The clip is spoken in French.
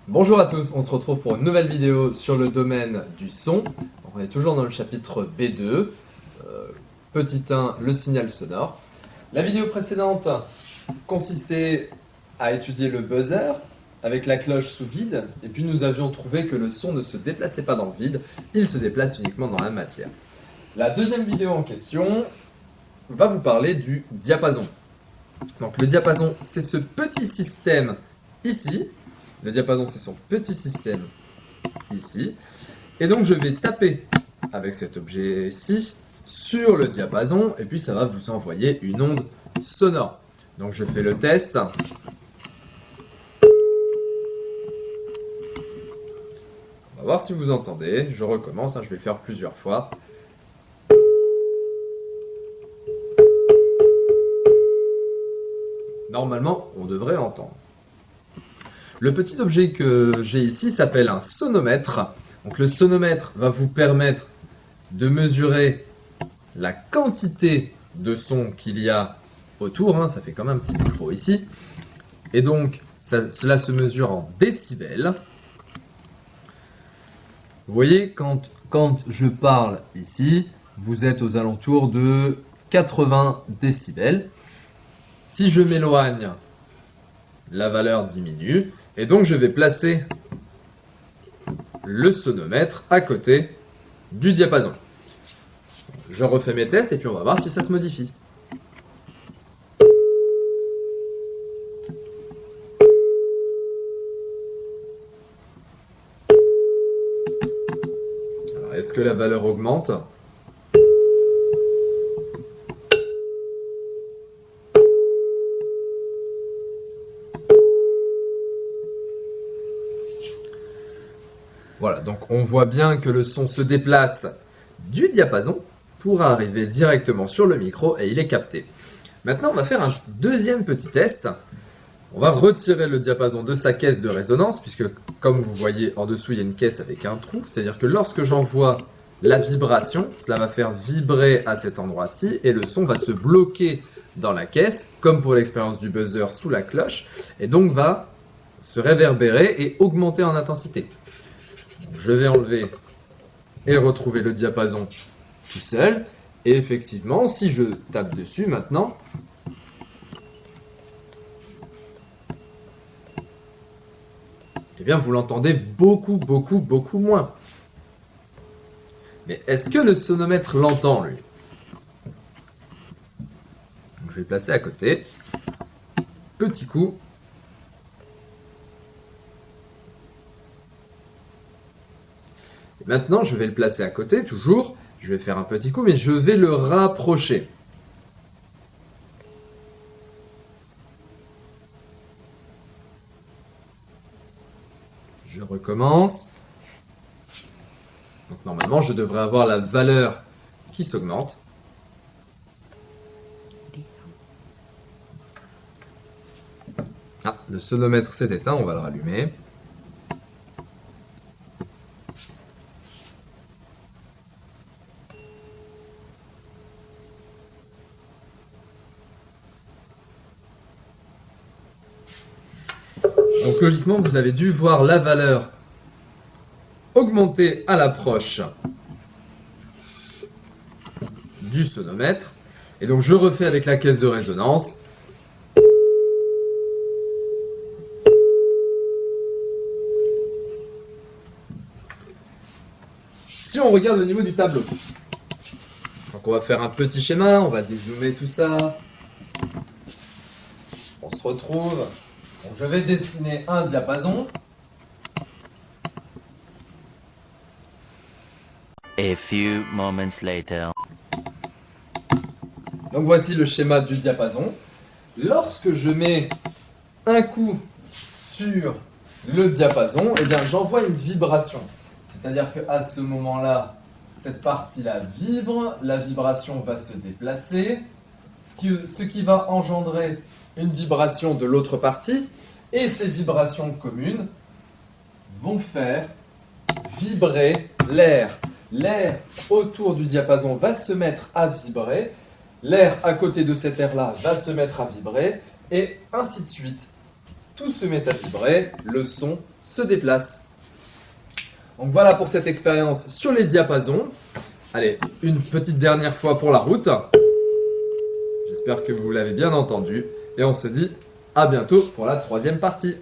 Bonjour à tous, on se retrouve pour une nouvelle vidéo sur le domaine du son. Donc on est toujours dans le chapitre B2, petit 1, le signal sonore. La vidéo précédente consistait à étudier le buzzer avec la cloche sous vide, et puis nous avions trouvé que le son ne se déplaçait pas dans le vide, il se déplace uniquement dans la matière. La deuxième vidéo en question va vous parler du diapason. Donc le diapason, c'est ce petit système ici. Le diapason, c'est son petit système ici. Et donc, je vais taper avec cet objet-ci sur le diapason, et puis ça va vous envoyer une onde sonore. Donc, je fais le test. On va voir si vous entendez. Je recommence, je vais le faire plusieurs fois. Normalement, on devrait entendre. Le petit objet que j'ai ici s'appelle un sonomètre. Donc le sonomètre va vous permettre de mesurer la quantité de son qu'il y a autour. Ça fait comme un petit micro ici. Et donc cela se mesure en décibels. Vous voyez, quand je parle ici, vous êtes aux alentours de 80 décibels. Si je m'éloigne, la valeur diminue. Et donc je vais placer le sonomètre à côté du diapason. Je refais mes tests et puis on va voir si ça se modifie. Alors, est-ce que la valeur augmente ? Voilà, donc on voit bien que le son se déplace du diapason pour arriver directement sur le micro et il est capté. Maintenant, on va faire un deuxième petit test. On va retirer le diapason de sa caisse de résonance, puisque comme vous voyez en dessous, il y a une caisse avec un trou. C'est-à-dire que lorsque j'envoie la vibration, cela va faire vibrer à cet endroit-ci et le son va se bloquer dans la caisse, comme pour l'expérience du buzzer sous la cloche, et donc va se réverbérer et augmenter en intensité. Je vais enlever et retrouver le diapason tout seul. Et effectivement, si je tape dessus maintenant, eh bien vous l'entendez beaucoup moins. Mais est-ce que le sonomètre l'entend, lui ? Donc, je vais le placer à côté. Petit coup. Et maintenant, je vais le placer à côté, toujours. Je vais faire un petit coup, mais je vais le rapprocher. Je recommence. Donc normalement, je devrais avoir la valeur qui s'augmente. Ah, le sonomètre s'est éteint, on va le rallumer. Donc logiquement, vous avez dû voir la valeur augmenter à l'approche du sonomètre. Et donc je refais avec la caisse de résonance. Si on regarde au niveau du tableau, donc on va faire un petit schéma, on va dézoomer tout ça. On se retrouve. Donc je vais dessiner un diapason. A few moments later. Donc voici le schéma du diapason. Lorsque je mets un coup sur le diapason, eh bien j'envoie une vibration. C'est-à-dire qu'à ce moment-là, cette partie-là vibre, la vibration va se déplacer, ce qui va engendrer une vibration de l'autre partie, et ces vibrations communes vont faire vibrer l'air. L'air autour du diapason va se mettre à vibrer, l'air à côté de cet air-là va se mettre à vibrer, et ainsi de suite. Tout se met à vibrer, le son se déplace. Donc voilà pour cette expérience sur les diapasons. Allez, une petite dernière fois pour la route. J'espère que vous l'avez bien entendu. Et on se dit à bientôt pour la troisième partie.